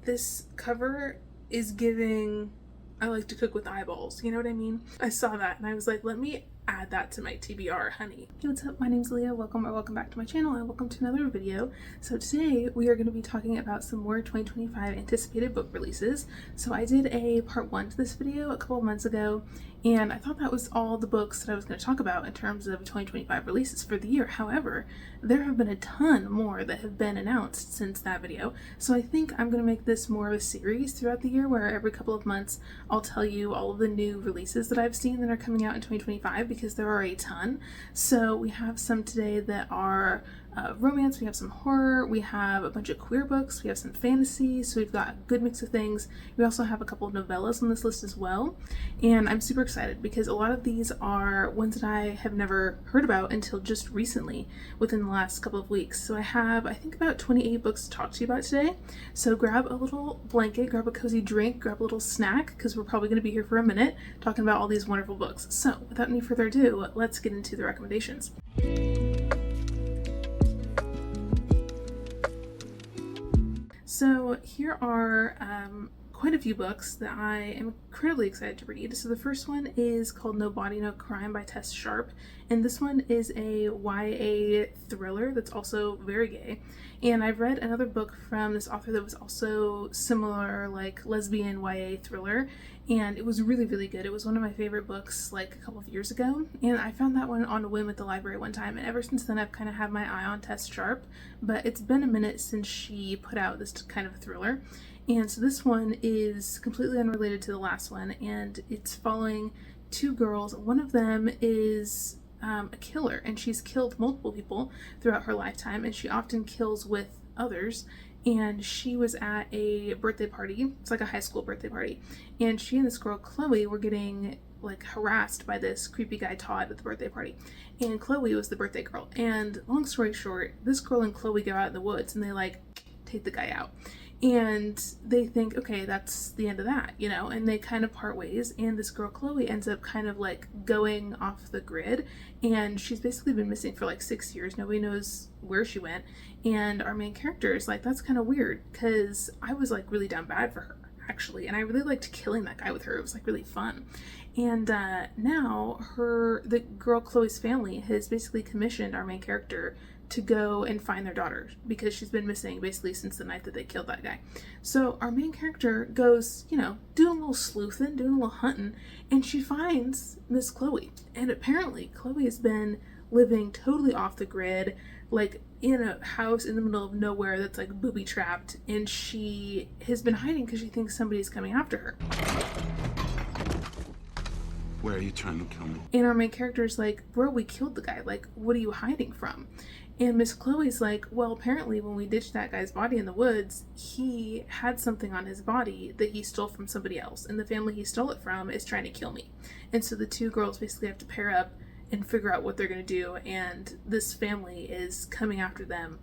This cover is giving I like to cook with eyeballs, you know what I mean? I saw that and I was like, let me add that to my TBR, honey. Hey, what's up? My name's Alea. Welcome back to my channel and welcome to another video. So today we are going to be talking about some more 2025 anticipated book releases. So I did a part 1 to this video a couple of months ago, and I thought that was all the books that I was going to talk about in terms of 2025 releases for the year. However, there have been a ton more that have been announced since that video. So I think I'm going to make this more of a series throughout the year where every couple of months I'll tell you all of the new releases that I've seen that are coming out in 2025, because there are a ton. So we have some today that are romance, we have some horror, we have a bunch of queer books, we have some fantasy, so we've got a good mix of things. We also have a couple of novellas on this list as well, and I'm super excited because a lot of these are ones that I have never heard about until just recently, within the last couple of weeks. So I have, I think, about 28 books to talk to you about today. So grab a little blanket, grab a cozy drink, grab a little snack, because we're probably going to be here for a minute talking about all these wonderful books. So without any further ado, let's get into the recommendations. So here are quite a few books that I am incredibly excited to read. So the first one is called No Body, No Crime by Tess Sharp, and this one is a YA thriller that's also very gay. And I've read another book from this author that was also similar, like lesbian YA thriller, and it was really, really good. It was one of my favorite books like a couple of years ago, and I found that one on a whim at the library one time, and ever since then I've kind of had my eye on Tess Sharp, but it's been a minute since she put out this kind of thriller. And so this one is completely unrelated to the last one, and it's following two girls. One of them is a killer, and she's killed multiple people throughout her lifetime, and she often kills with others. And she was at a birthday party, it's like a high school birthday party, and she and this girl Chloe were getting like harassed by this creepy guy Todd at the birthday party, and Chloe was the birthday girl. And long story short, this girl and Chloe go out in the woods and they like take the guy out, and they think, okay, that's the end of that, you know, and they kind of part ways, and this girl Chloe ends up kind of like going off the grid, and she's basically been missing for like 6 years. Nobody knows where she went, and our main character is like, that's kind of weird, because I was like really down bad for her actually, and I really liked killing that guy with her. It was like really fun. And now the girl Chloe's family has basically commissioned our main character to go and find their daughter, because she's been missing basically since the night that they killed that guy. So our main character goes, you know, doing a little sleuthing, doing a little hunting, and she finds Miss Chloe. And apparently Chloe has been living totally off the grid, like in a house in the middle of nowhere that's like booby trapped, and she has been hiding because she thinks somebody's coming after her. Where are you trying to kill me? And our main character's like, bro, we killed the guy, like what are you hiding from? And Miss Chloe's like, well, apparently when we ditched that guy's body in the woods, he had something on his body that he stole from somebody else, and the family he stole it from is trying to kill me. And so the two girls basically have to pair up and figure out what they're going to do, and this family is coming after them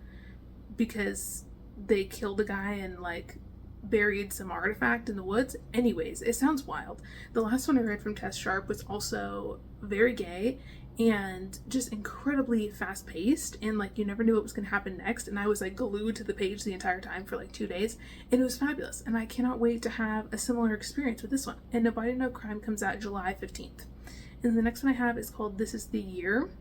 because they killed a guy and like buried some artifact in the woods. Anyways, it sounds wild. The last one I read from Tess Sharp was also very gay and just incredibly fast paced, and like you never knew what was going to happen next, and I was like glued to the page the entire time for like 2 days, and it was fabulous, and I cannot wait to have a similar experience with this one. And No Body, No Crime comes out July 15th. And the next one I have is called This Is the Year.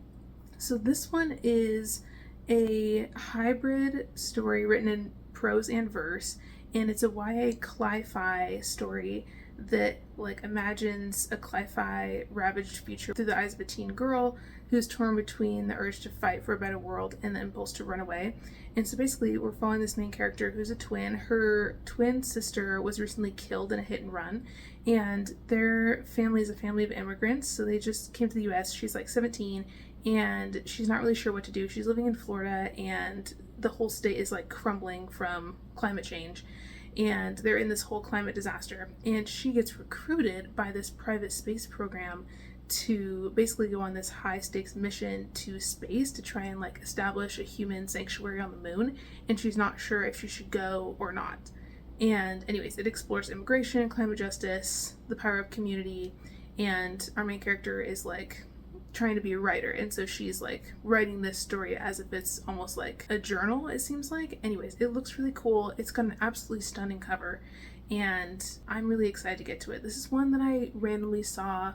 So this one is a hybrid story written in prose and verse, and it's a YA cli-fi story that like imagines a cli-fi ravaged future through the eyes of a teen girl who's torn between the urge to fight for a better world and the impulse to run away. And so basically we're following this main character who's a twin. Her twin sister was recently killed in a hit and run, and their family is a family of immigrants, so they just came to the US. She's like 17 and she's not really sure what to do. She's living in Florida, and the whole state is like crumbling from climate change, and they're in this whole climate disaster, and she gets recruited by this private space program to basically go on this high stakes mission to space to try and like establish a human sanctuary on the moon, and she's not sure if she should go or not. And anyways, it explores immigration, climate justice, the power of community, and our main character is like trying to be a writer, and so she's like writing this story as if it's almost like a journal, it seems like. Anyways, it looks really cool. It's got an absolutely stunning cover, and I'm really excited to get to it. This is one that I randomly saw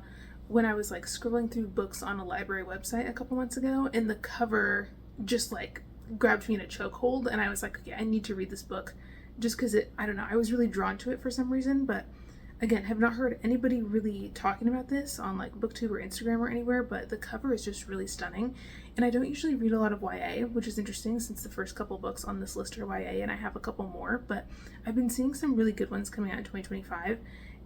when I was like scrolling through books on a library website a couple months ago, and the cover just like grabbed me in a chokehold, and I was like, okay, I need to read this book just because I don't know, I was really drawn to it for some reason. But again, have not heard anybody really talking about this on like booktube or Instagram or anywhere, but the cover is just really stunning. And I don't usually read a lot of YA, which is interesting since the first couple books on this list are YA, and I have a couple more, but I've been seeing some really good ones coming out in 2025,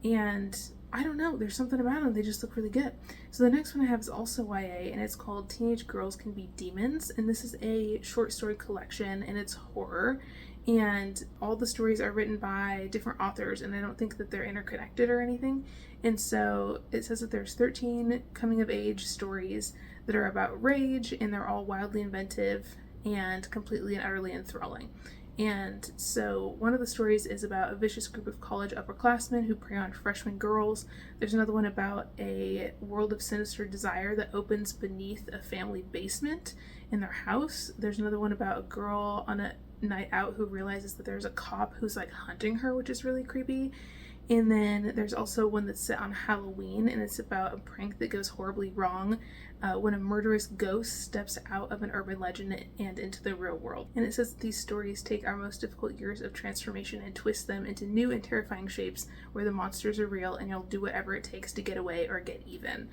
and I don't know, there's something about them, they just look really good. So the next one I have is also YA, and it's called Teenage Girls Can Be Demons, and this is a short story collection, and it's horror, and all the stories are written by different authors, and I don't think that they're interconnected or anything. And so it says that there's 13 coming of age stories that are about rage, and they're all wildly inventive and completely and utterly enthralling. And so one of the stories is about a vicious group of college upperclassmen who prey on freshman girls. There's another one about a world of sinister desire that opens beneath a family basement in their house. There's another one about a girl on a night out who realizes that there's a cop who's like hunting her, which is really creepy. And then there's also one that's set on Halloween, and it's about a prank that goes horribly wrong when a murderous ghost steps out of an urban legend and into the real world. And it says that these stories take our most difficult years of transformation and twist them into new and terrifying shapes where the monsters are real and you'll do whatever it takes to get away or get even.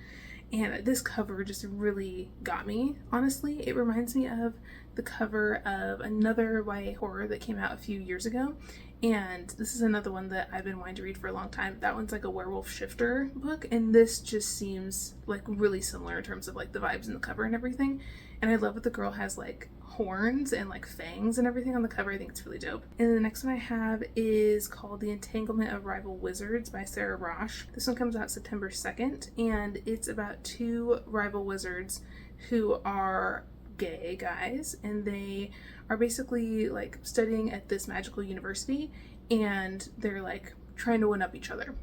And this cover just really got me, honestly. It reminds me of the cover of another YA horror that came out a few years ago. And this is another one that I've been wanting to read for a long time. That one's like a werewolf shifter book, and this just seems like really similar in terms of like the vibes in the cover and everything. And I love that the girl has like horns and like fangs and everything on the cover. I think it's really dope. And the next one I have is called The Entanglement of Rival Wizards by Sarah Rosh. This one comes out September 2nd, and it's about two rival wizards who are gay guys, and they are basically like studying at this magical university, and they're like trying to one up each other,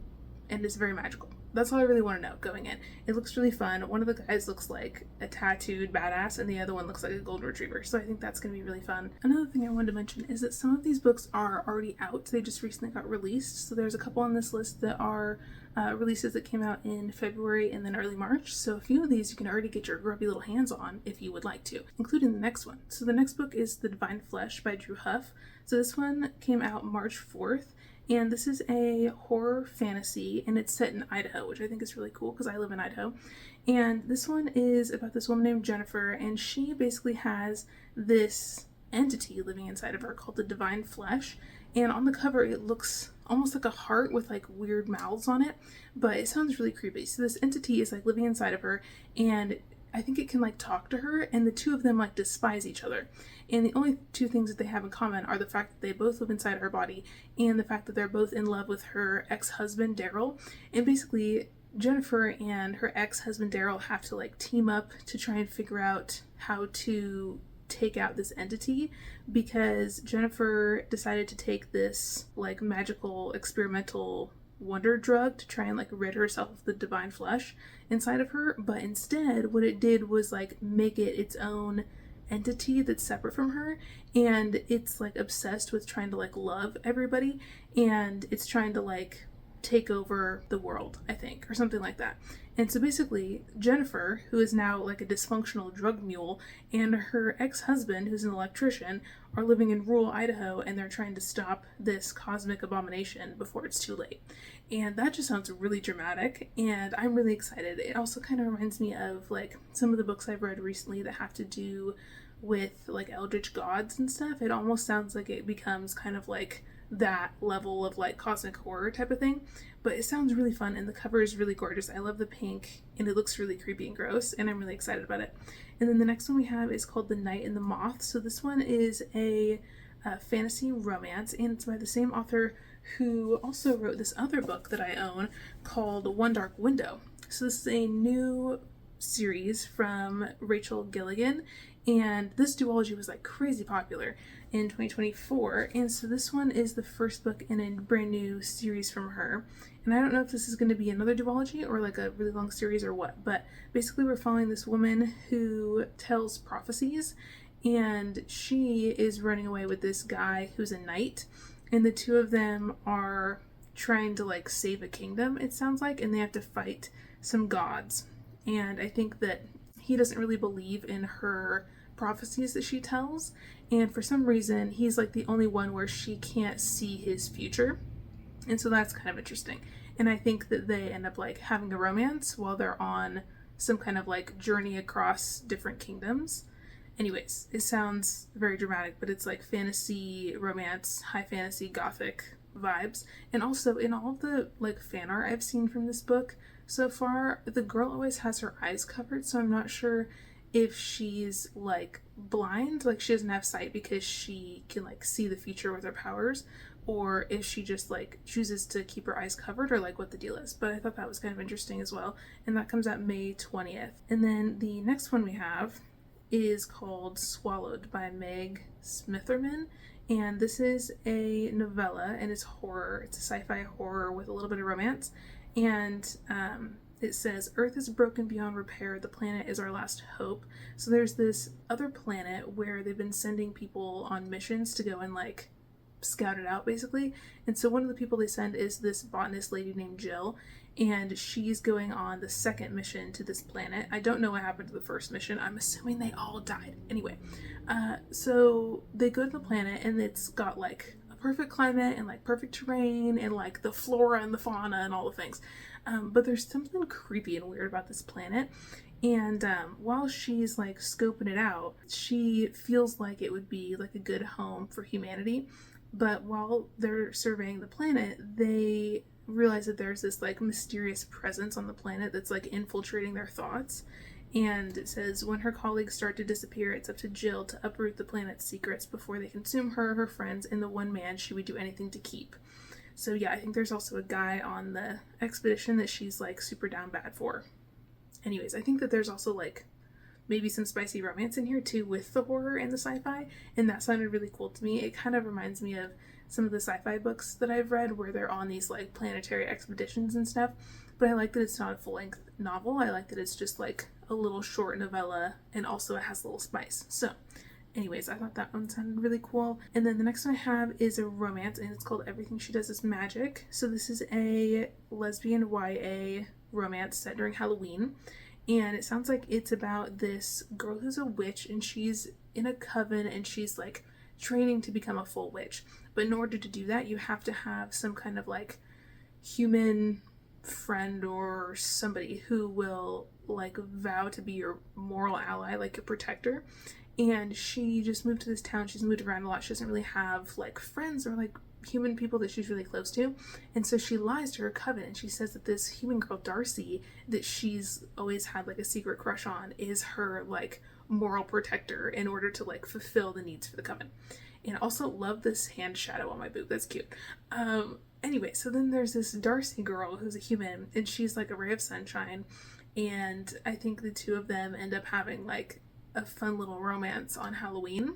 and it's very magical. That's all I really want to know going in. It looks really fun. One of the guys looks like a tattooed badass, and the other one looks like a golden retriever, so I think that's going to be really fun. Another thing I wanted to mention is that some of these books are already out. They just recently got released, so there's a couple on this list that are releases that came out in February and then early March. So a few of these you can already get your grubby little hands on if you would like to, including the next one. So the next book is The Divine Flesh by Drew Huff. So this one came out March 4th, and this is a horror fantasy, and it's set in Idaho, which I think is really cool because I live in Idaho. And this one is about this woman named Jennifer, and she basically has this entity living inside of her called the Divine Flesh. And on the cover it looks almost like a heart with like weird mouths on it, but it sounds really creepy. So this entity is like living inside of her, and I think it can like talk to her, and the two of them like despise each other. And the only two things that they have in common are the fact that they both live inside her body and the fact that they're both in love with her ex-husband Daryl. And basically Jennifer and her ex-husband Daryl have to like team up to try and figure out how to take out this entity, because Jennifer decided to take this like magical experimental wonder drug to try and like rid herself of the divine flesh inside of her, but instead what it did was like make it its own entity that's separate from her, and it's like obsessed with trying to like love everybody, and it's trying to like take over the world, I think, or something like that. And so basically Jennifer, who is now like a dysfunctional drug mule, and her ex-husband, who's an electrician, are living in rural Idaho, and they're trying to stop this cosmic abomination before it's too late. And that just sounds really dramatic, and I'm really excited. It also kind of reminds me of like some of the books I've read recently that have to do with like eldritch gods and stuff. It almost sounds like it becomes kind of like that level of like cosmic horror type of thing, but it sounds really fun, and the cover is really gorgeous. I love the pink, and it looks really creepy and gross, and I'm really excited about it. And then the next one we have is called The Night and the Moth. So this one is a fantasy romance, and it's by the same author who also wrote this other book that I own called One Dark Window. So this is a new series from Rachel Gilligan, And this duology was like crazy popular in 2024. And so this one is the first book in a brand new series from her. And I don't know if this is going to be another duology or like a really long series or what, but basically we're following this woman who tells prophecies, and she is running away with this guy who's a knight, and the two of them are trying to like save a kingdom, it sounds like, and they have to fight some gods. And I think that he doesn't really believe in her prophecies that she tells, and for some reason he's like the only one where she can't see his future, and so that's kind of interesting. And I think that they end up like having a romance while they're on some kind of like journey across different kingdoms. Anyways, it sounds very dramatic, but it's like fantasy, romance, high fantasy, gothic vibes. And also in all of the like fan art I've seen from this book so far, the girl always has her eyes covered, so I'm not sure if she's like blind, like she doesn't have sight because she can like see the future with her powers, or if she just like chooses to keep her eyes covered, or like what the deal is. But I thought that was kind of interesting as well, and that comes out May 20th. And then the next one we have is called Swallowed by Meg Smitherman, and this is a novella, and it's horror. It's a sci-fi horror with a little bit of romance. And it says, Earth is broken beyond repair. The planet is our last hope. So there's this other planet where they've been sending people on missions to go and like scout it out, basically. And so one of the people they send is this botanist lady named Jill, and she's going on the second mission to this planet. I don't know what happened to the first mission. I'm assuming they all died. Anyway, so they go to the planet, and it's got like a perfect climate and like perfect terrain and like the flora and the fauna and all the things. But there's something creepy and weird about this planet. And while she's like scoping it out, she feels like it would be like a good home for humanity. But while they're surveying the planet, they realize that there's this like mysterious presence on the planet that's like infiltrating their thoughts. And it says, when her colleagues start to disappear, it's up to Jill to uproot the planet's secrets before they consume her, her friends, and the one man she would do anything to keep. So yeah, I think there's also a guy on the expedition that she's like super down bad for. Anyways, I think that there's also like maybe some spicy romance in here too with the horror and the sci-fi, and that sounded really cool to me. It kind of reminds me of some of the sci-fi books that I've read where they're on these like planetary expeditions and stuff, but I like that it's not a full-length novel. I like that it's just like a little short novella, and also it has a little spice. So anyways, I thought that one sounded really cool. And then the next one I have is a romance, and it's called Everything She Does Is Magic. So this is a lesbian YA romance set during Halloween, and it sounds like it's about this girl who's a witch, and she's in a coven, and she's like training to become a full witch. But in order to do that, you have to have some kind of like human friend or somebody who will like vow to be your moral ally, like your protector. And she just moved to this town. She's moved around a lot. She doesn't really have like friends or like human people that she's really close to. And so she lies to her coven, and she says that this human girl, Darcy, that she's always had like a secret crush on, is her like moral protector in order to like fulfill the needs for the coven. And also love this hand shadow on my boob. That's cute. Anyway, so then there's this Darcy girl who's a human, and she's like a ray of sunshine. And I think the two of them end up having like a fun little romance on Halloween.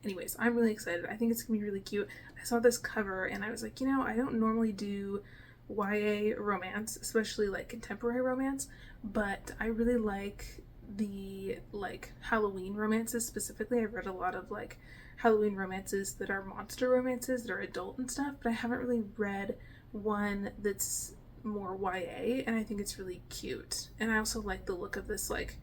Anyways, I'm really excited. I think it's gonna be really cute. I saw this cover and I was like, you know, I don't normally do YA romance, especially like contemporary romance, but I really like the like Halloween romances specifically. I've read a lot of like Halloween romances that are monster romances that are adult and stuff, but I haven't really read one that's more YA, and I think it's really cute. And I also like the look of this like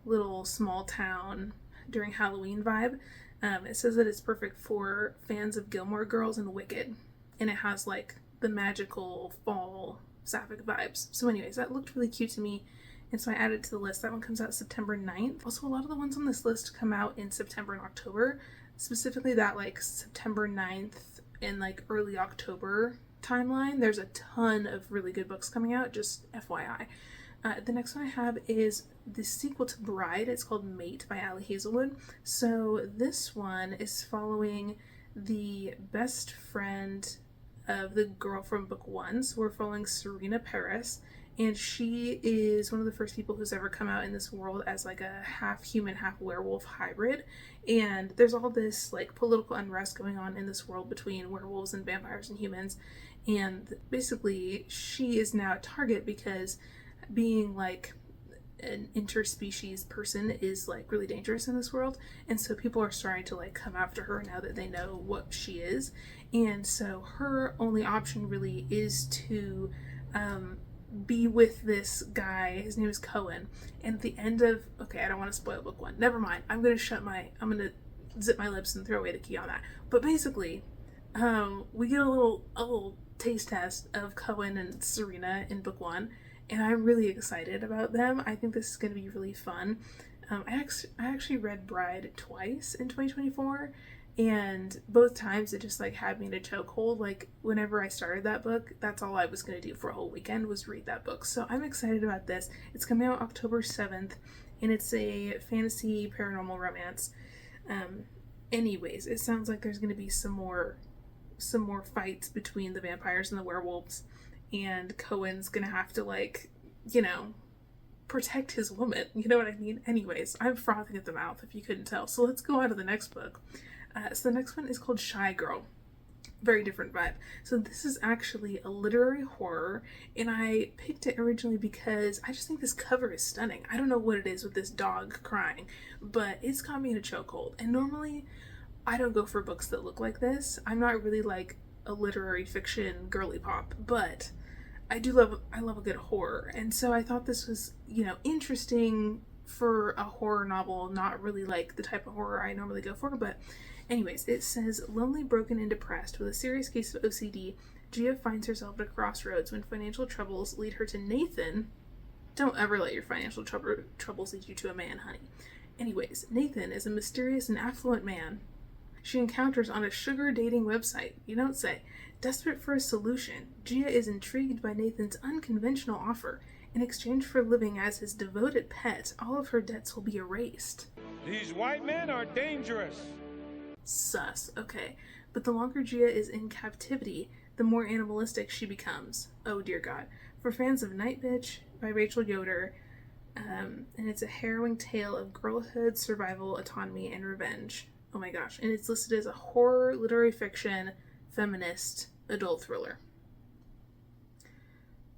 little small town during Halloween vibe. It says that it's perfect for fans of Gilmore Girls and Wicked, and it has like the magical fall sapphic vibes. So anyways, that looked really cute to me, and so I added it to the list. That one comes out September 9th. Also, a lot of the ones on this list come out in September and October, specifically that like September 9th and like early October timeline. There's a ton of really good books coming out, just FYI. The next one I have is the sequel to Bride. It's called Mate by Alea Hazelthornne. So this one is following the best friend of the girl from book one. So we're following Serena Paris, and she is one of the first people who's ever come out in this world as like a half human, half werewolf hybrid. And there's all this like political unrest going on in this world between werewolves and vampires and humans. And basically, she is now a target because being like an interspecies person is like really dangerous in this world, and so people are starting to like come after her now that they know what she is. And so her only option really is to be with this guy. His name is Cohen, and at the end of, okay, I don't want to spoil book one, never mind, I'm gonna zip my lips and throw away the key on that. But basically, we get a little taste test of Cohen and Serena in book one, and I'm really excited about them. I think this is going to be really fun. I actually read Bride twice in 2024, and both times it just like had me in a chokehold. Like whenever I started that book, that's all I was going to do for a whole weekend was read that book. So I'm excited about this. It's coming out October 7th, and it's a fantasy paranormal romance. Anyways, it sounds like there's going to be some more fights between the vampires and the werewolves, and Cohen's gonna have to, like, you know, protect his woman, you know what I mean? Anyways, I'm frothing at the mouth if you couldn't tell. So let's go on to the next book. So the next one is called Shy Girl. Very different vibe. So this is actually a literary horror, and I picked it originally because I just think this cover is stunning. I don't know what it is with this dog crying, but it's got me in a chokehold. And normally I don't go for books that look like this. I'm not really like a literary fiction girly pop, but I love a good horror. And so I thought this was, you know, interesting for a horror novel, not really like the type of horror I normally go for. But anyways, it says, lonely, broken, and depressed with a serious case of OCD, Gia finds herself at a crossroads when financial troubles lead her to Nathan. Don't ever let your financial troubles lead you to a man, honey. Anyways, Nathan is a mysterious and affluent man she encounters on a sugar dating website. You don't say. Desperate for a solution, Gia is intrigued by Nathan's unconventional offer. In exchange for living as his devoted pet, all of her debts will be erased. These white men are dangerous. Sus. Okay. But the longer Gia is in captivity, the more animalistic she becomes. Oh dear God. For fans of Night Bitch by Rachel Yoder, and it's a harrowing tale of girlhood, survival, autonomy, and revenge. Oh my gosh. And it's listed as a horror, literary fiction, feminist, adult thriller.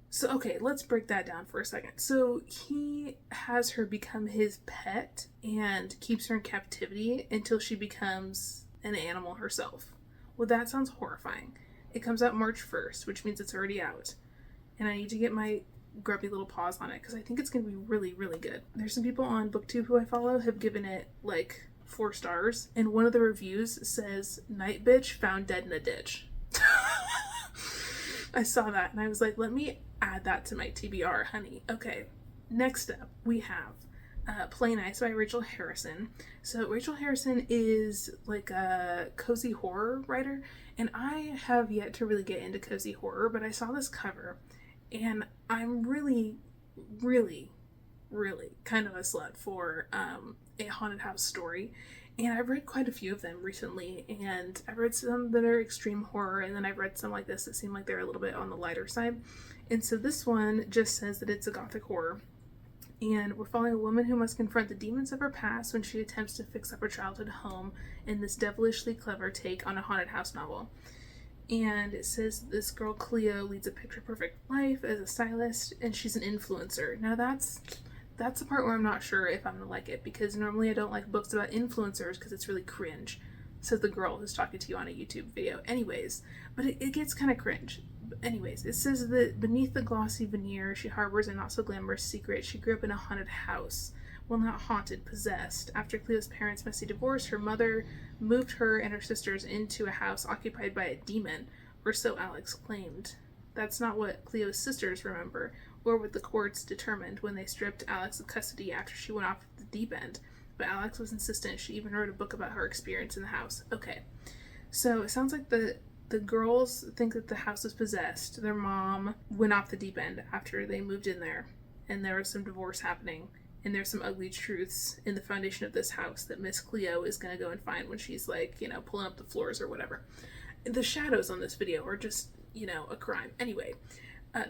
So, okay, let's break that down for a second. So he has her become his pet and keeps her in captivity until she becomes an animal herself. Well, that sounds horrifying. It comes out March 1st, which means it's already out. And I need to get my grubby little paws on it because I think it's going to be really, really good. There's some people on booktube who I follow have given it like 4 stars, and one of the reviews says, "Night bitch found dead in a ditch." I saw that and I was like, let me add that to my TBR, honey. Okay, next up we have Play Nice by Rachel Harrison. So Rachel Harrison is like a cozy horror writer, and I have yet to really get into cozy horror, but I saw this cover and I'm really, really, really kind of a slut for a haunted house story. And I've read quite a few of them recently, and I've read some that are extreme horror, and then I've read some like this that seem like they're a little bit on the lighter side. And so this one just says that it's a gothic horror, and we're following a woman who must confront the demons of her past when she attempts to fix up her childhood home in this devilishly clever take on a haunted house novel. And it says this girl Cleo leads a picture-perfect life as a stylist, and she's an influencer. Now that's the part where I'm not sure if I'm gonna like it, because normally I don't like books about influencers because it's really cringe, says the girl who's talking to you on a YouTube video. Anyways, but it gets kind of cringe. Anyways, it says that beneath the glossy veneer, she harbors a not-so-glamorous secret. She grew up in a haunted house. Well, not haunted, possessed. After Cleo's parents' messy divorce, her mother moved her and her sisters into a house occupied by a demon, or so Alex claimed. That's not what Cleo's sisters remember, or what the courts determined when they stripped Alex of custody after she went off the deep end. But Alex was insistent. She even wrote a book about her experience in the house. Okay, so it sounds like the girls think that the house is possessed. Their mom went off the deep end after they moved in there, and there was some divorce happening, and there's some ugly truths in the foundation of this house that Miss Cleo is going to go and find when she's like, you know, pulling up the floors or whatever. The shadows on this video are just, you know, a crime. Anyway,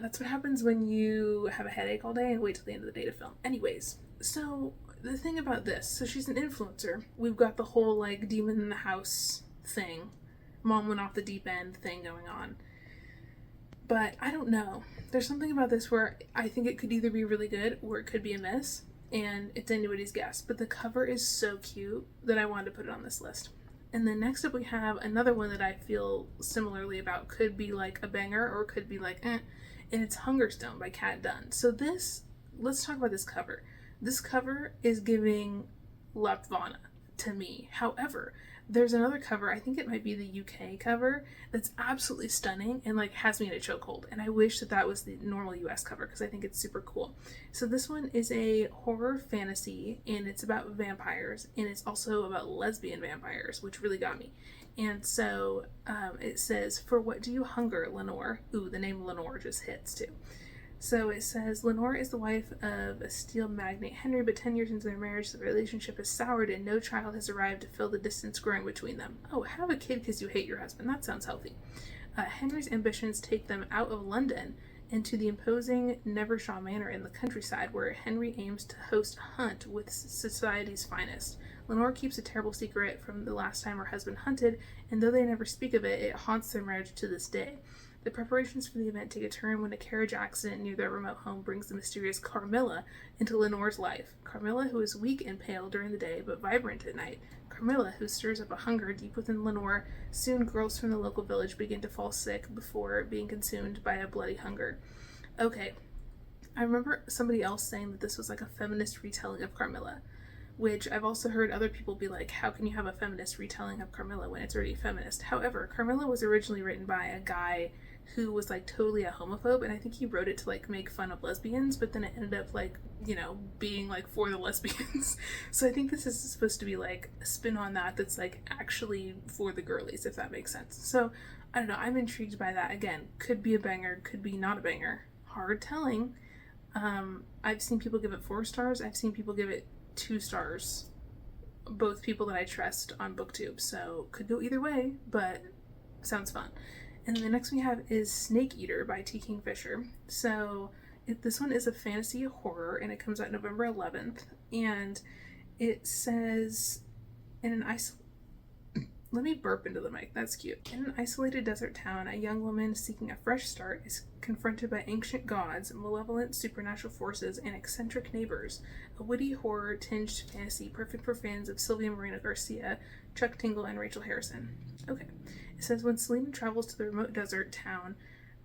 That's what happens when you have a headache all day and wait till the end of the day to film. Anyways, so the thing about this, so she's an influencer. We've got the whole like demon in the house thing, mom went off the deep end thing going on. But I don't know. There's something about this where I think it could either be really good or it could be a miss, and it's anybody's guess. But the cover is so cute that I wanted to put it on this list. And then next up we have another one that I feel similarly about. Could be like a banger or could be like and it's Hungerstone by Kat Dunn. So this, let's talk about this cover. This cover is giving Lapvana to me. However, there's another cover, I think it might be the UK cover, that's absolutely stunning and like has me in a chokehold. And I wish that that was the normal US cover because I think it's super cool. So this one is a horror fantasy and it's about vampires and it's also about lesbian vampires, which really got me. And so it says, "For what do you hunger, Lenore?" Ooh, the name Lenore just hits too. So it says, "Lenore is the wife of a steel magnate Henry, but 10 years into their marriage, the relationship has soured and no child has arrived to fill the distance growing between them." Oh, have a kid because you hate your husband. That sounds healthy. Henry's ambitions take them out of London into the imposing Nevershaw Manor in the countryside, where Henry aims to host a hunt with society's finest. Lenore keeps a terrible secret from the last time her husband hunted, and though they never speak of it, it haunts their marriage to this day. The preparations for the event take a turn when a carriage accident near their remote home brings the mysterious Carmilla into Lenore's life. Carmilla, who is weak and pale during the day but vibrant at night. Carmilla, who stirs up a hunger deep within Lenore. Soon girls from the local village begin to fall sick before being consumed by a bloody hunger. Okay, I remember somebody else saying that this was like a feminist retelling of Carmilla, which I've also heard other people be like, how can you have a feminist retelling of Carmilla when it's already feminist? However, Carmilla was originally written by a guy who was like totally a homophobe, and I think he wrote it to like make fun of lesbians, but then it ended up like, you know, being like for the lesbians. So I think this is supposed to be like a spin on that that's like actually for the girlies, if that makes sense. So I don't know, I'm intrigued by that. Again, could be a banger, could be not a banger. Hard telling. I've seen people give it 4 stars, I've seen people give it 2 stars, both people that I trust on booktube, so could go either way, but sounds fun. And then the next we have is Snake Eater by T. Kingfisher. So this one is a fantasy horror and it comes out November 11th, and it says, let me burp into the mic, that's cute. In an isolated desert town, a young woman seeking a fresh start is confronted by ancient gods, malevolent supernatural forces, and eccentric neighbors. A witty horror-tinged fantasy perfect for fans of Sylvia Moreno Garcia, Chuck Tingle, and Rachel Harrison. Okay. It says, when Selena travels to the remote desert town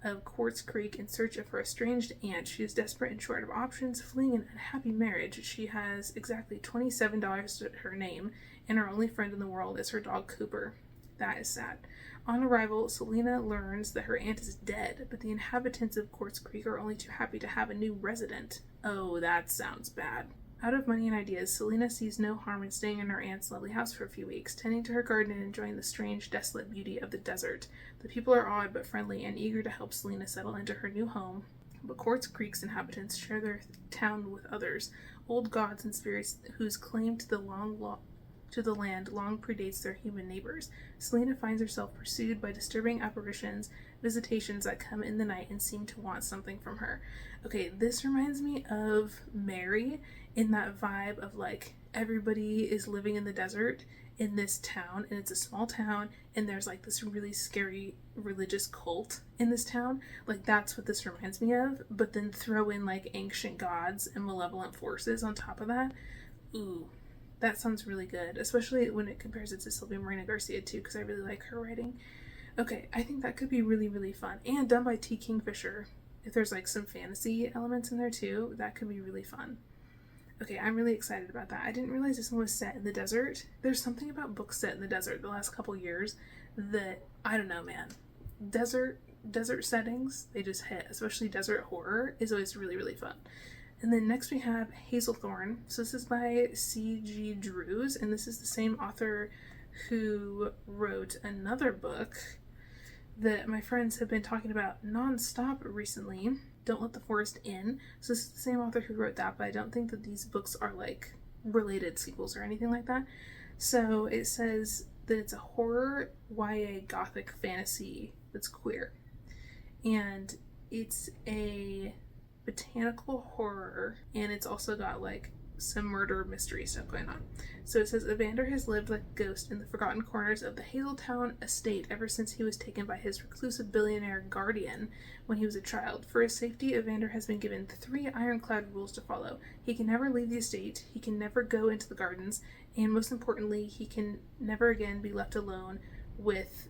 of Quartz Creek in search of her estranged aunt, she is desperate and short of options, fleeing an unhappy marriage. She has exactly $27 to her name, and her only friend in the world is her dog Cooper. That is sad. On arrival, Selena learns that her aunt is dead, but the inhabitants of Quartz Creek are only too happy to have a new resident. Oh, that sounds bad. Out of money and ideas, Selena sees no harm in staying in her aunt's lovely house for a few weeks, tending to her garden and enjoying the strange, desolate beauty of the desert. The people are odd but friendly and eager to help Selena settle into her new home, but Quartz Creek's inhabitants share their town with others, old gods and spirits whose claim to the land long predates their human neighbors. Selena finds herself pursued by disturbing apparitions, visitations that come in the night and seem to want something from her. Okay, this reminds me of Mary, in that vibe of like everybody is living in the desert in this town, and it's a small town, and there's like this really scary religious cult in this town. Like that's what this reminds me of, but then throw in like ancient gods and malevolent forces on top of that. Ooh, that sounds really good, especially when it compares it to Sylvia Moreno Garcia too, because I really like her writing. Okay, I think that could be really, really fun, and done by T. Kingfisher. If there's like some fantasy elements in there too, that could be really fun. Okay, I'm really excited about that. I didn't realize this one was set in the desert. There's something about books set in the desert the last couple years that, I don't know, man. Desert settings, they just hit, especially desert horror is always really, really fun. And then next we have Hazelthornne. So this is by C.G. Drews, and this is the same author who wrote another book that my friends have been talking about nonstop recently, Don't Let the Forest In. So this is the same author who wrote that, but I don't think that these books are like related sequels or anything like that. So it says that it's a horror YA gothic fantasy that's queer. And It's a botanical horror, and it's also got like some murder mystery stuff going on. So it says Evander has lived like a ghost in the forgotten corners of the Hazelthornne estate ever since he was taken by his reclusive billionaire guardian when he was a child. For his safety, Evander has been given 3 ironclad rules to follow. He can never leave the estate, he can never go into the gardens, and most importantly, he can never again be left alone with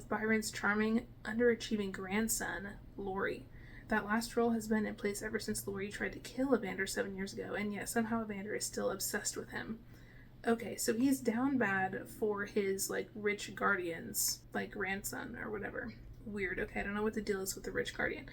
Byron's charming, underachieving grandson, Laurie. That last rule has been in place ever since Laurie tried to kill Evander 7 years ago, and yet somehow Evander is still obsessed with him. Okay, so he's down bad for his, like, rich guardian's, like, grandson or whatever. Weird. Okay, I don't know what the deal is with the rich guardian.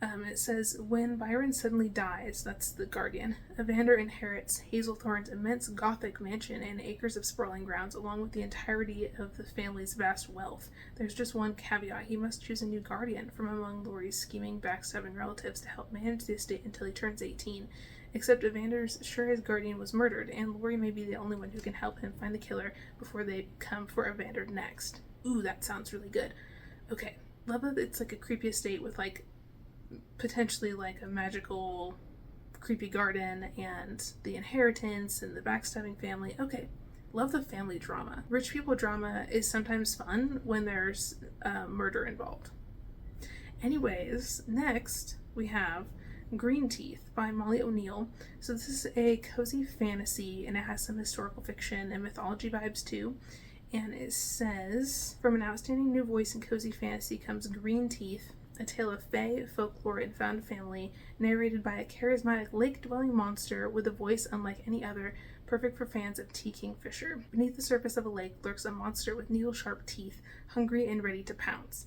It says, when Byron suddenly dies, that's the guardian, Evander inherits Hazelthornne's immense Gothic mansion and acres of sprawling grounds, along with the entirety of the family's vast wealth. There's just one caveat. He must choose a new guardian from among Laurie's scheming, backstabbing relatives to help manage the estate until he turns 18. Except Evander's sure his guardian was murdered, and Laurie may be the only one who can help him find the killer before they come for Evander next. Ooh, that sounds really good. Okay, love that it's like a creepy estate with like potentially like a magical creepy garden and the inheritance and the backstabbing family. Okay, love the family drama. Rich people drama is sometimes fun when there's murder involved. Anyways, next we have Green Teeth by Molly O'Neill. So this is a cozy fantasy and it has some historical fiction and mythology vibes too. And it says, from an outstanding new voice in cozy fantasy comes Green Teeth, a tale of fae, folklore, and found family, narrated by a charismatic lake-dwelling monster with a voice unlike any other, perfect for fans of T. Kingfisher. Beneath the surface of a lake lurks a monster with needle-sharp teeth, hungry and ready to pounce.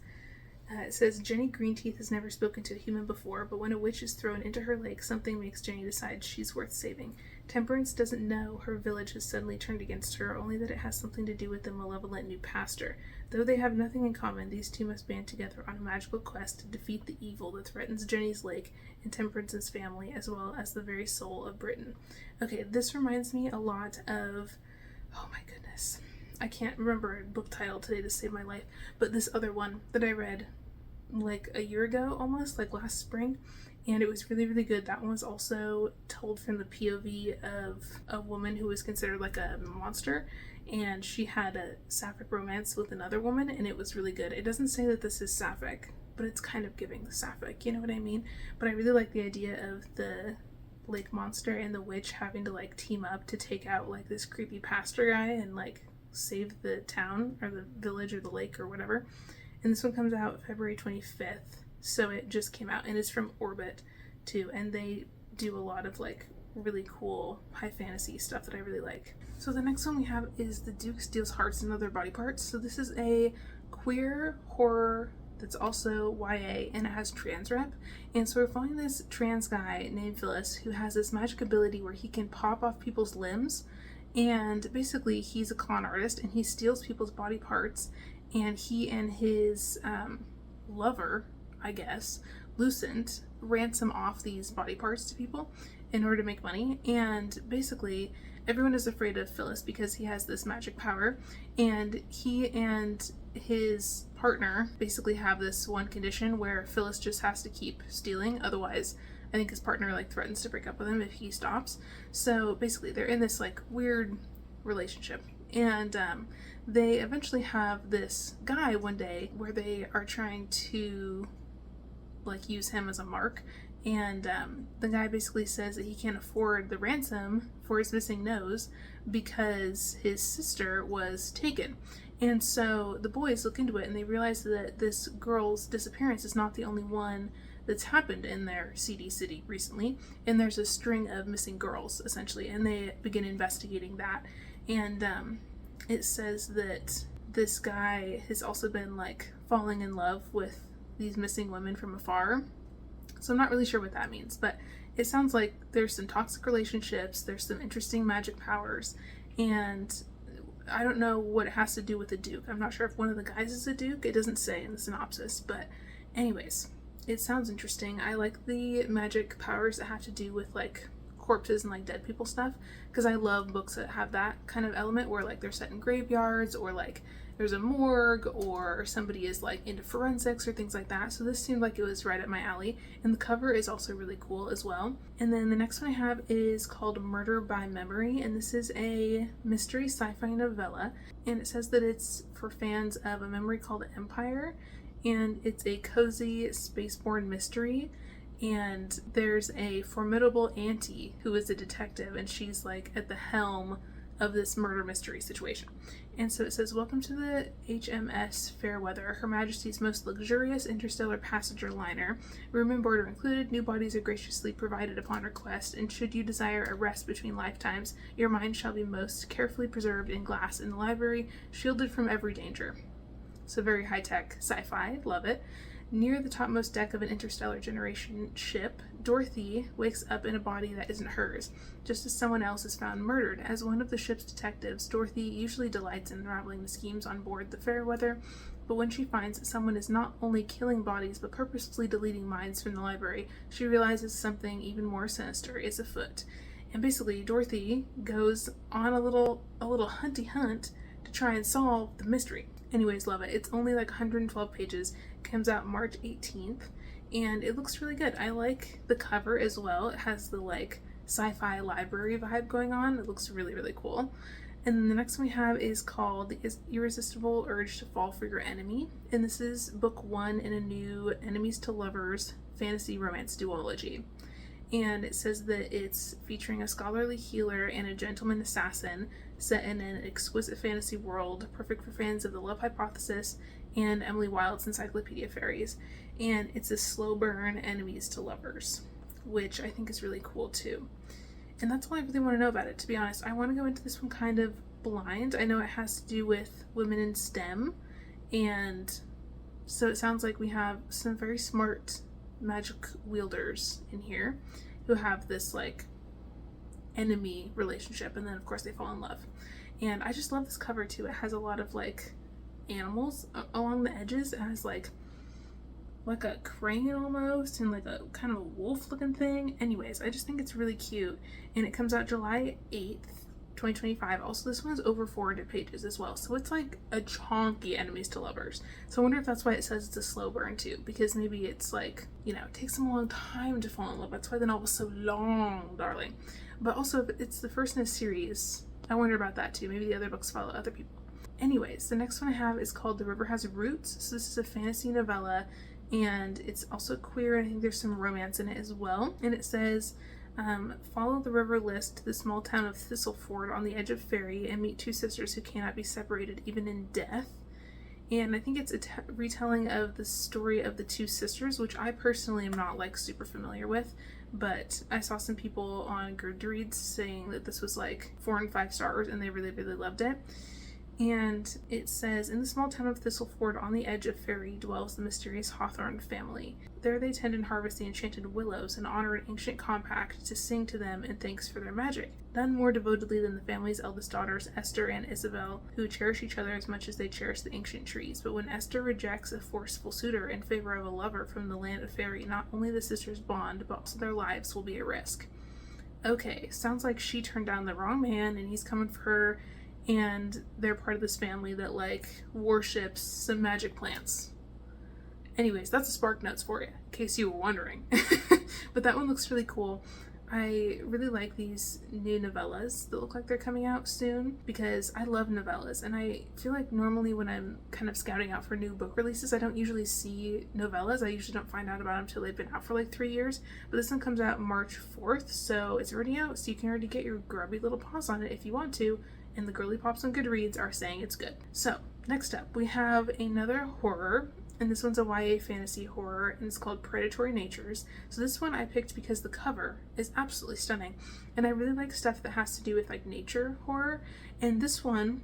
It says, Jenny Greenteeth has never spoken to a human before, but when a witch is thrown into her lake, something makes Jenny decide she's worth saving. Temperance doesn't know her village has suddenly turned against her, only that it has something to do with the malevolent new pastor. Though they have nothing in common, these two must band together on a magical quest to defeat the evil that threatens Jenny's lake and Temperance's family, as well as the very soul of Britain. Okay, this reminds me a lot of... oh my goodness. I can't remember a book title today to save my life, but this other one that I read like a year ago almost, like last spring, and it was really, really good. That one was also told from the POV of a woman who was considered like a monster, and she had a sapphic romance with another woman, and it was really good. It doesn't say that this is sapphic, but it's kind of giving the sapphic, you know what I mean? But I really like the idea of the lake monster and the witch having to like team up to take out like this creepy pastor guy and like save the town or the village or the lake or whatever. And this one comes out February 25th, so it just came out, and it's from Orbit too, and they do a lot of like really cool high fantasy stuff that I really like. So the next one we have is The Duke Steals Hearts and Other Body Parts. So this is a queer horror that's also YA, and it has trans rep. And so we're following this trans guy named Phyllis who has this magic ability where he can pop off people's limbs, and basically he's a con artist and he steals people's body parts, and he and his lover, I guess, Lucent, ransom off these body parts to people in order to make money. And basically everyone is afraid of Phyllis because he has this magic power, and he and his partner basically have this one condition where Phyllis just has to keep stealing, otherwise I think his partner like threatens to break up with him if he stops. So basically they're in this like weird relationship, and they eventually have this guy one day where they are trying to like use him as a mark, and the guy basically says that he can't afford the ransom for his missing nose because his sister was taken. And so the boys look into it and they realize that this girl's disappearance is not the only one that's happened in their seedy city recently, and there's a string of missing girls essentially, and they begin investigating that. And it says that this guy has also been like falling in love with these missing women from afar. So I'm not really sure what that means, but it sounds like there's some toxic relationships, there's some interesting magic powers, and I don't know what it has to do with the Duke. I'm not sure if one of the guys is a Duke. It doesn't say in the synopsis, but anyways, it sounds interesting. I like the magic powers that have to do with like corpses and like dead people stuff, because I love books that have that kind of element where like they're set in graveyards or like there's a morgue or somebody is like into forensics or things like that. So this seemed like it was right up my alley. And the cover is also really cool as well. And then the next one I have is called Murder by Memory, and this is a mystery sci-fi novella. And it says that it's for fans of a memory called Empire, and it's a cozy spaceborne mystery. And there's a formidable auntie who is a detective, and she's like at the helm of this murder mystery situation. And so it says, welcome to the HMS Fairweather, Her Majesty's most luxurious interstellar passenger liner. Room and board are included, new bodies are graciously provided upon request, and should you desire a rest between lifetimes, your mind shall be most carefully preserved in glass in the library, shielded from every danger. So very high-tech sci-fi, love it. Near the topmost deck of an interstellar generation ship, Dorothy wakes up in a body that isn't hers, just as someone else is found murdered. As one of the ship's detectives, Dorothy usually delights in unraveling the schemes on board the Fairweather, but when she finds that someone is not only killing bodies but purposefully deleting minds from the library, she realizes something even more sinister is afoot. And basically, Dorothy goes on a little hunty hunt to try and solve the mystery. Anyways, love it. It's only like 112 pages. Comes out March 18th, and it looks really good. I like the cover as well. It has the like sci-fi library vibe going on. It looks really, really cool. And then the next one we have is called The Irresistible Urge to Fall for Your Enemy, and this is book 1 in a new enemies to lovers fantasy romance duology. And it says that it's featuring a scholarly healer and a gentleman assassin set in an exquisite fantasy world, perfect for fans of the Love Hypothesis and Emily Wilde's Encyclopedia Fairies. And it's a slow burn enemies to lovers, which I think is really cool too. And that's all I really want to know about it, to be honest. I want to go into this one kind of blind. I know it has to do with women in STEM, and so it sounds like we have some very smart magic wielders in here who have this like enemy relationship, and then of course they fall in love. And I just love this cover too. It has a lot of like animals along the edges. It has like a crane almost, and like a kind of a wolf looking thing. Anyways, I just think it's really cute, and it comes out July 8th 2025. Also, this one's over 400 pages as well, so it's like a chunky enemies to lovers. So I wonder if that's why it says it's a slow burn too, because maybe it's like, you know, it takes them a long time to fall in love. That's why the novel's so long, darling. But also, if it's the first in a series, I wonder about that too. Maybe the other books follow other people. Anyways, the next one I have is called The River Has Roots. So this is a fantasy novella, and it's also queer, and I think there's some romance in it as well. And it says, follow the river list to the small town of Thistleford on the edge of Fairy and meet two sisters who cannot be separated even in death. And I think it's a retelling of the story of the two sisters, which I personally am not like super familiar with, but I saw some people on Goodreads saying that this was like 4 and 5 stars, and they really, really loved it. And it says, in the small town of Thistleford on the edge of Fairy dwells the mysterious Hazelthornne family. There they tend and harvest the enchanted willows and honor an ancient compact to sing to them in thanks for their magic. None more devotedly than the family's eldest daughters, Esther and Isabel, who cherish each other as much as they cherish the ancient trees. But when Esther rejects a forceful suitor in favor of a lover from the land of Fairy, not only the sisters' bond, but also their lives will be at risk. Okay, sounds like she turned down the wrong man, and he's coming for her, and they're part of this family that like worships some magic plants. Anyways, that's a Spark Notes for you, in case you were wondering. But that one looks really cool. I really like these new novellas that look like they're coming out soon, because I love novellas, and I feel like normally when I'm kind of scouting out for new book releases, I don't usually see novellas. I usually don't find out about them until they've been out for like 3 years, but this one comes out March 4th, so it's already out, so you can already get your grubby little paws on it if you want to, and the girly pops on Goodreads are saying it's good. So, next up, we have another horror, and this one's a YA fantasy horror, and it's called Predatory Natures. So this one I picked because the cover is absolutely stunning, and I really like stuff that has to do with like nature horror, and this one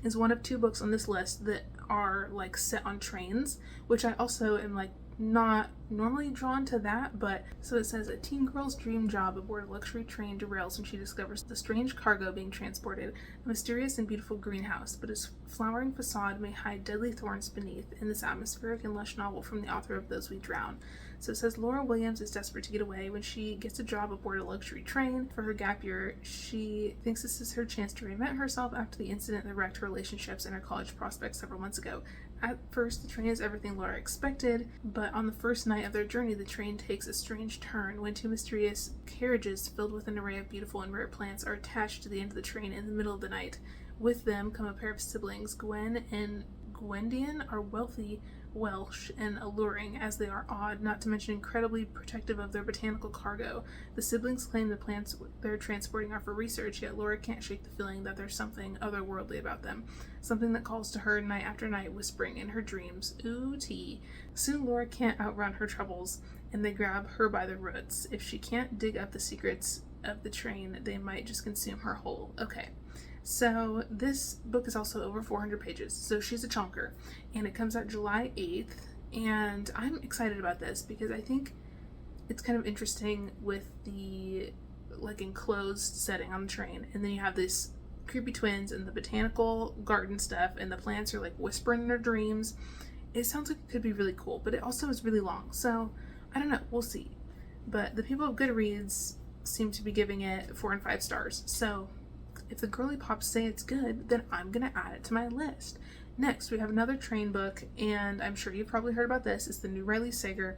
is one of 2 books on this list that are like set on trains, which I also am like not normally drawn to that, but so it says a teen girl's dream job aboard a luxury train derails when she discovers the strange cargo being transported, a mysterious and beautiful greenhouse, but its flowering facade may hide deadly thorns beneath in this atmospheric and lush novel from the author of Those We Drown. So it says Laura Williams is desperate to get away. When she gets a job aboard a luxury train for her gap year, she thinks this is her chance to reinvent herself after the incident that wrecked her relationships and her college prospects several months ago. At first, the train is everything Laura expected, but on the first night of their journey, the train takes a strange turn when two mysterious carriages filled with an array of beautiful and rare plants are attached to the end of the train in the middle of the night. With them come a pair of siblings. Gwen and Gwendian are wealthy, Welsh, and alluring, as they are odd, not to mention incredibly protective of their botanical cargo. The siblings claim the plants they're transporting are for research, yet Laura can't shake the feeling that there's something otherworldly about them. Something that calls to her night after night, whispering in her dreams, "Ooh, tea." Soon Laura can't outrun her troubles, and they grab her by the roots. If she can't dig up the secrets of the train, they might just consume her whole. Okay. So this book is also over 400 pages, so she's a chonker, and it comes out July 8th, and I'm excited about this because I think it's kind of interesting with the like enclosed setting on the train, and then you have this creepy twins and the botanical garden stuff, and the plants are like whispering in their dreams. It sounds like it could be really cool, but it also is really long, so I don't know, we'll see. But the people of Goodreads seem to be giving it 4 and 5 stars, so if the girly pops say it's good, then I'm gonna add it to my list. Next, we have another train book, and I'm sure you've probably heard about this. It's the new Riley Sager.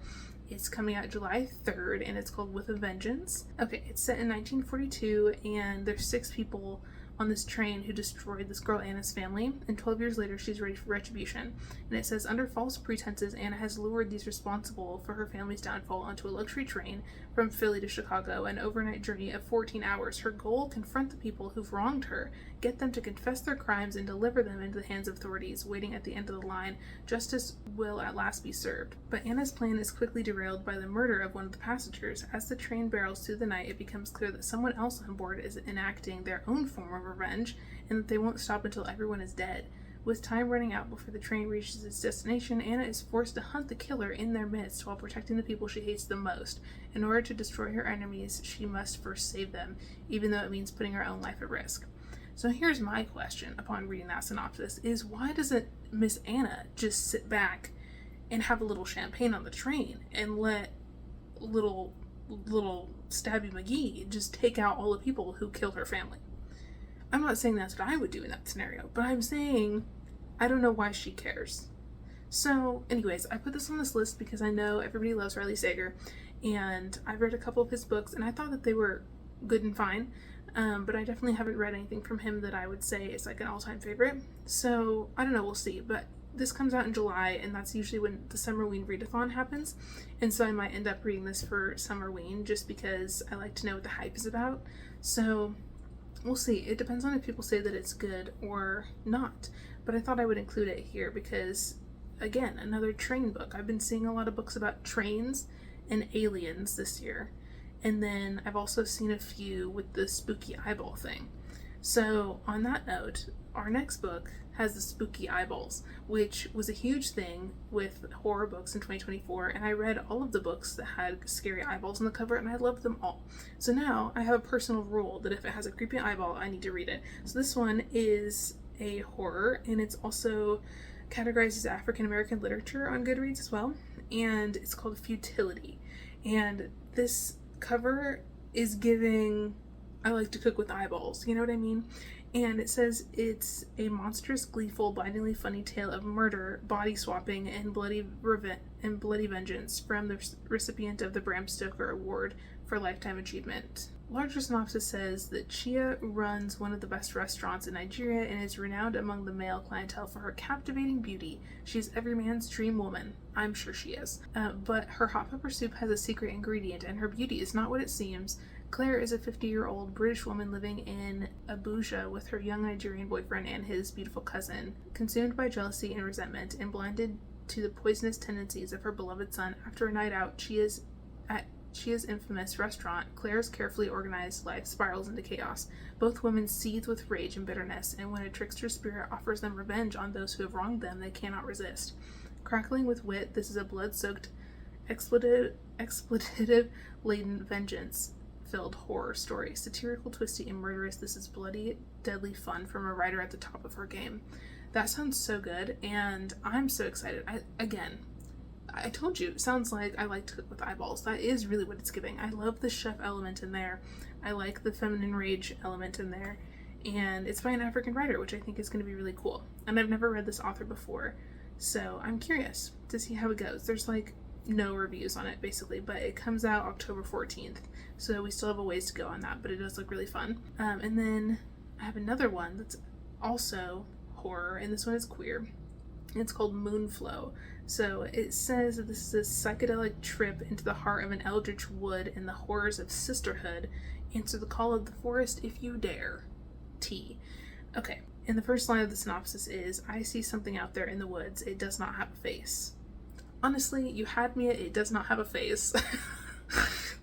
It's coming out July 3rd, and it's called With a Vengeance. Okay, it's set in 1942, and there's 6 people on this train who destroyed this girl Anna's family, and 12 years later she's ready for retribution. And it says, under false pretenses, Anna has lured these responsible for her family's downfall onto a luxury train from Philly to Chicago, an overnight journey of 14 hours. Her goal, confront the people who've wronged her, get them to confess their crimes, and deliver them into the hands of authorities. Waiting at the end of the line, justice will at last be served. But Anna's plan is quickly derailed by the murder of one of the passengers. As the train barrels through the night, it becomes clear that someone else on board is enacting their own form of revenge, and that they won't stop until everyone is dead. With time running out before the train reaches its destination, Anna is forced to hunt the killer in their midst while protecting the people she hates the most. In order to destroy her enemies, she must first save them, even though it means putting her own life at risk. So here's my question upon reading that synopsis, is why doesn't Miss Anna just sit back and have a little champagne on the train and let little Stabby McGee just take out all the people who killed her family? I'm not saying that's what I would do in that scenario, but I'm saying I don't know why she cares. So anyways, I put this on this list because I know everybody loves Riley Sager, and I've read a couple of his books, and I thought that they were good and fine, but I definitely haven't read anything from him that I would say is like an all-time favorite. So I don't know, we'll see. But this comes out in July, and that's usually when the Summerween readathon happens, and so I might end up reading this for Summerween just because I like to know what the hype is about. So we'll see. It depends on if people say that it's good or not, but I thought I would include it here because, again, another train book. I've been seeing a lot of books about trains and aliens this year, and then I've also seen a few with the spooky eyeball thing. So on that note, our next book has the spooky eyeballs, which was a huge thing with horror books in 2024, and I read all of the books that had scary eyeballs on the cover, and I loved them all. So now I have a personal rule that if it has a creepy eyeball, I need to read it. So this one is a horror, and it's also categorized as African American literature on Goodreads as well, and it's called Futility. And this cover is giving I like to cook with eyeballs, you know what I mean? And it says it's a monstrous, gleeful, blindingly funny tale of murder, body swapping, and bloody vengeance from the recipient of the Bram Stoker Award for Lifetime Achievement. Larger synopsis says that Chia runs one of the best restaurants in Nigeria and is renowned among the male clientele for her captivating beauty. She's every man's dream woman. I'm sure she is. But her hot pepper soup has a secret ingredient, and her beauty is not what it seems. Claire is a 50-year-old British woman living in Abuja with her young Nigerian boyfriend and his beautiful cousin. Consumed by jealousy and resentment and blinded to the poisonous tendencies of her beloved son, after a night out, Chia's infamous restaurant, Claire's carefully organized life spirals into chaos. Both women seethe with rage and bitterness, and when a trickster spirit offers them revenge on those who have wronged them, they cannot resist. Crackling with wit, this is a blood-soaked expletive-laden vengeance-filled horror story. Satirical, twisty, and murderous, this is bloody, deadly fun from a writer at the top of her game. That sounds so good, and I'm so excited. I told you, it sounds like I like to cook with eyeballs. That is really what it's giving. I love the chef element in there. I like the feminine rage element in there. And it's by an African writer, which I think is going to be really cool. And I've never read this author before, so I'm curious to see how it goes. There's like no reviews on it, basically, but it comes out October 14th, so we still have a ways to go on that, but it does look really fun. And then I have another one that's also horror, and this one is queer. It's called Moonflow. So it says that this is a psychedelic trip into the heart of an eldritch wood and the horrors of sisterhood. Answer the call of the forest if you dare. T. Okay, and the first line of the synopsis is, I see something out there in the woods. It does not have a face. Honestly, you had me at it does not have a face.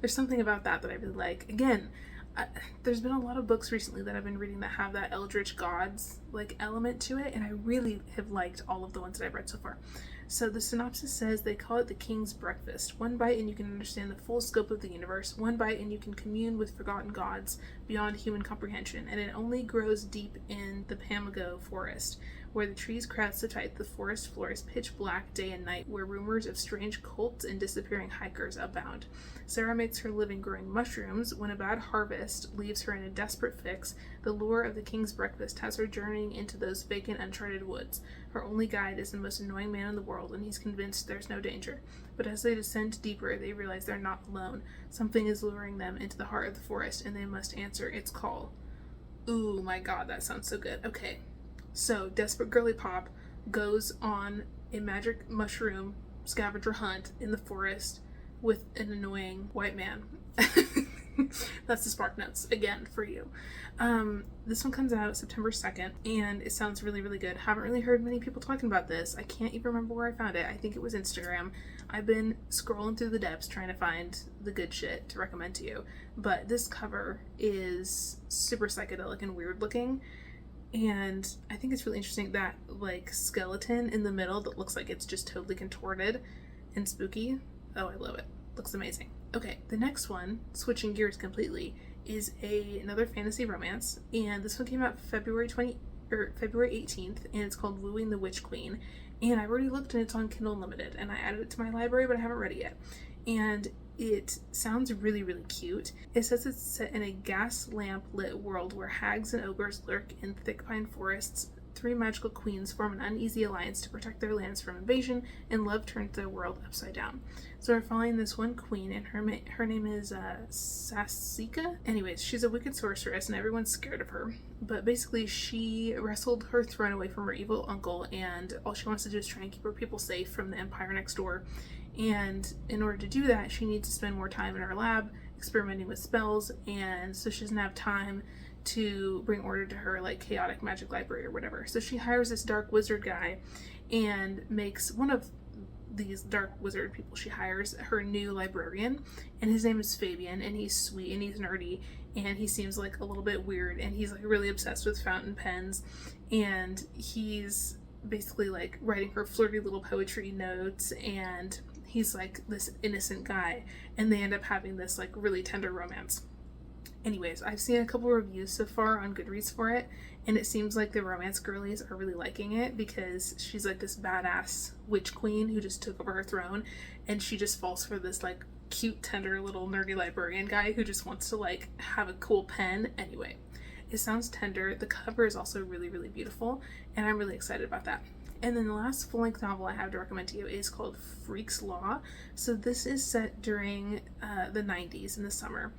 There's something about that I really like. Again, there's been a lot of books recently that I've been reading that have that eldritch gods like element to it, and I really have liked all of the ones that I've read so far. So the synopsis says they call it the King's Breakfast. One bite and you can understand the full scope of the universe. One bite and you can commune with forgotten gods beyond human comprehension. And it only grows deep in the Pamago forest, where the trees crowd so tight the forest floor is pitch black day and night, where rumors of strange cults and disappearing hikers abound. Sarah makes her living growing mushrooms. When a bad harvest leaves her in a desperate fix, the lure of the King's Breakfast has her journeying into those vacant, uncharted woods. Her only guide is the most annoying man in the world, and he's convinced there's no danger. But as they descend deeper, they realize they're not alone. Something is luring them into the heart of the forest, and they must answer its call. Ooh, my god, that sounds so good. Okay, so desperate girly pop goes on a magic mushroom scavenger hunt in the forest with an annoying white man. That's the Spark Notes again for you. This one comes out September 2nd, and it sounds really, really good. Haven't really heard many people talking about this. I can't even remember where I found it. I think it was Instagram. I've been scrolling through the depths trying to find the good shit to recommend to you. But this cover is super psychedelic and weird looking. And I think it's really interesting that like skeleton in the middle that looks like it's just totally contorted and spooky. Oh, I love it. Looks amazing. Okay, the next one, switching gears completely, is another fantasy romance, and this one came out February 18th, and it's called Wooing the Witch Queen. And I already looked, and it's on Kindle Unlimited, and I added it to my library, but I haven't read it yet. And it sounds really, really cute. It says it's set in a gas lamp lit world where hags and ogres lurk in thick pine forests. Three magical queens form an uneasy alliance to protect their lands from invasion, and love turns their world upside down. So we're following this one queen, and her name is Sasika. Anyways, she's a wicked sorceress, and everyone's scared of her. But basically, she wrestled her throne away from her evil uncle, and all she wants to do is try and keep her people safe from the empire next door. And in order to do that, she needs to spend more time in her lab experimenting with spells, and so she doesn't have time to bring order to her like chaotic magic library or whatever. So she hires this dark wizard guy and makes one of these dark wizard people she hires her new librarian, and his name is Fabian, and he's sweet and he's nerdy and he seems like a little bit weird, and he's like really obsessed with fountain pens, and he's basically like writing her flirty little poetry notes, and he's like this innocent guy, and they end up having this like really tender romance. Anyways, I've seen a couple reviews so far on Goodreads for it, and it seems like the romance girlies are really liking it because she's like this badass witch queen who just took over her throne, and she just falls for this like cute, tender little nerdy librarian guy who just wants to like have a cool pen. Anyway, it sounds tender. The cover is also really, really beautiful, and I'm really excited about that. And then the last full-length novel I have to recommend to you is called Freak's Law. So this is set during the 90s in the summer.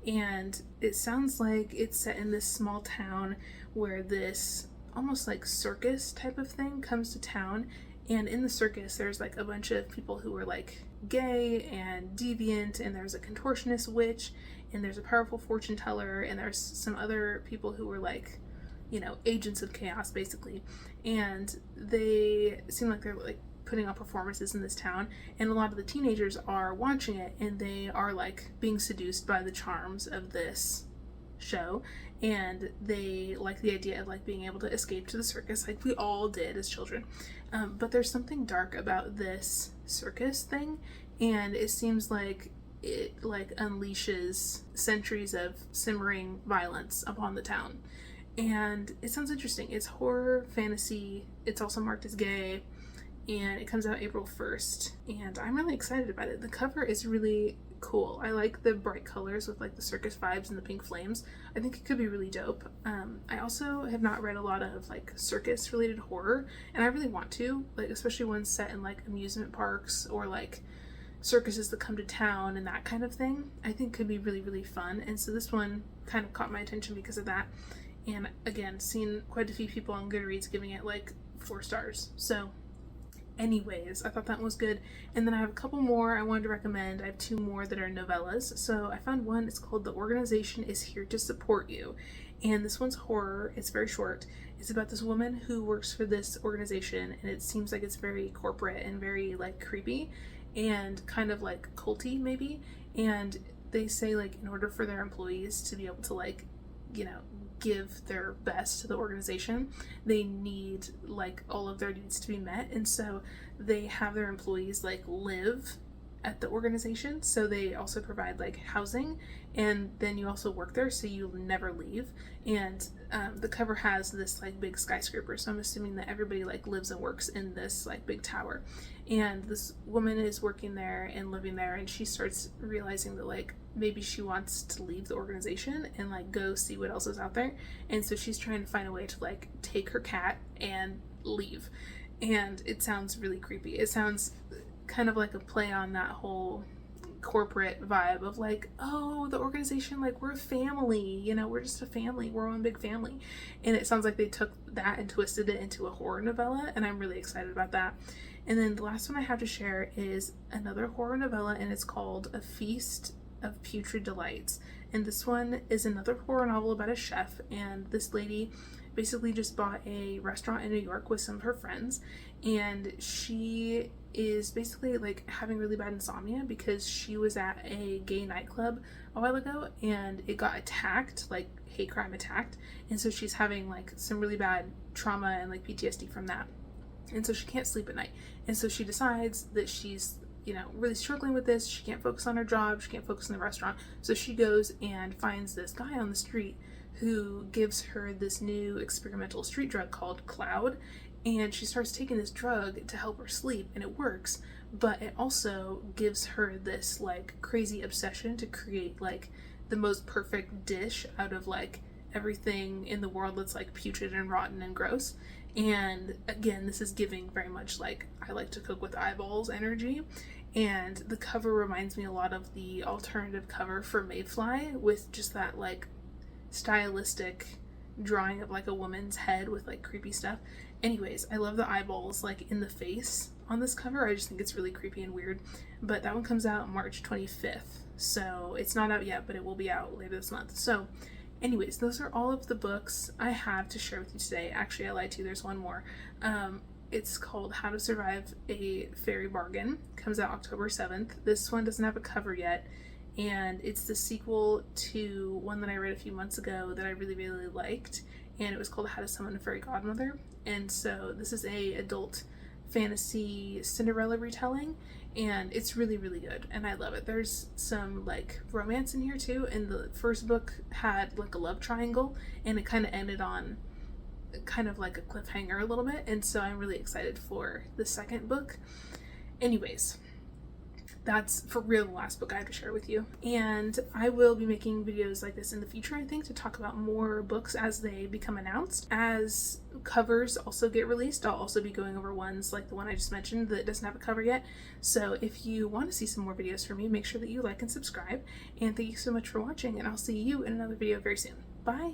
And it sounds like it's set in this small town where this almost like circus type of thing comes to town. And in the circus, there's like a bunch of people who are like gay and deviant, and there's a contortionist witch, and there's a powerful fortune teller, and there's some other people who are like, you know, agents of chaos basically. And they seem like they're like putting on performances in this town, and a lot of the teenagers are watching it, and they are like being seduced by the charms of this show, and they like the idea of like being able to escape to the circus like we all did as children. But there's something dark about this circus thing, and it seems like it like unleashes centuries of simmering violence upon the town. And it sounds interesting. It's horror, fantasy, it's also marked as gay, and it comes out April 1st, and I'm really excited about it. The cover is really cool. I like the bright colors with like the circus vibes and the pink flames. I think it could be really dope. I also have not read a lot of like circus related horror, and I really want to, like especially ones set in like amusement parks or like circuses that come to town and that kind of thing. I think could be really, really fun. And so this one kind of caught my attention because of that. And again, seen quite a few people on Goodreads giving it like 4 stars. So anyways, I thought that was good. And then I have a couple more I wanted to recommend. I have 2 more that are novellas. So I found one, it's called The Organization is Here to Support You. And this one's horror. It's very short. It's about this woman who works for this organization, and it seems like it's very corporate and very like creepy and kind of like culty maybe. And they say like in order for their employees to be able to like, you know, give their best to the organization, they need like all of their needs to be met. And so they have their employees like live at the organization, so they also provide like housing, and then you also work there so you'll never leave. And the cover has this like big skyscraper, so I'm assuming that everybody like lives and works in this like big tower. And this woman is working there and living there, and she starts realizing that like maybe she wants to leave the organization and like go see what else is out there. And so she's trying to find a way to like take her cat and leave. And it sounds really creepy. It sounds kind of like a play on that whole corporate vibe of like, oh, the organization, like we're a family, you know, we're just a family, we're one big family. And it sounds like they took that and twisted it into a horror novella, and I'm really excited about that. And then the last one I have to share is another horror novella, and it's called A Feast of Putrid Delights. And this one is another horror novel about a chef, and this lady basically just bought a restaurant in New York with some of her friends, and she is basically like having really bad insomnia because she was at a gay nightclub a while ago and it got attacked, like hate crime attacked, and so she's having like some really bad trauma and like PTSD from that, and so she can't sleep at night. And so she decides that she's, you know, really struggling with this. She can't focus on her job, she can't focus on the restaurant, so she goes and finds this guy on the street who gives her this new experimental street drug called Cloud, and she starts taking this drug to help her sleep, and it works, but it also gives her this like crazy obsession to create like the most perfect dish out of like everything in the world that's like putrid and rotten and gross. And again, this is giving very much like I like to cook with eyeballs energy. And the cover reminds me a lot of the alternative cover for Mayfly, with just that like stylistic drawing of like a woman's head with like creepy stuff. Anyways, I love the eyeballs like in the face on this cover. I just think it's really creepy and weird. But that one comes out March 25th, so it's not out yet, but it will be out later this month. So anyways, those are all of the books I have to share with you today. Actually, I lied to you, there's one more. It's called How to Survive a Fairy Bargain. Comes out October 7th. This one doesn't have a cover yet, and it's the sequel to one that I read a few months ago that I really, really liked, and it was called How to Summon a Fairy Godmother. And so this is a adult fantasy Cinderella retelling, and it's really, really good, and I love it. There's some like romance in here too, and the first book had like a love triangle, and it kind of ended on kind of like a cliffhanger a little bit, and so I'm really excited for the second book. Anyways, that's for real the last book I have to share with you, and I will be making videos like this in the future, I think, to talk about more books as they become announced. As covers also get released, I'll also be going over ones like the one I just mentioned that doesn't have a cover yet. So if you want to see some more videos from me, make sure that you like and subscribe, and thank you so much for watching, and I'll see you in another video very soon. Bye!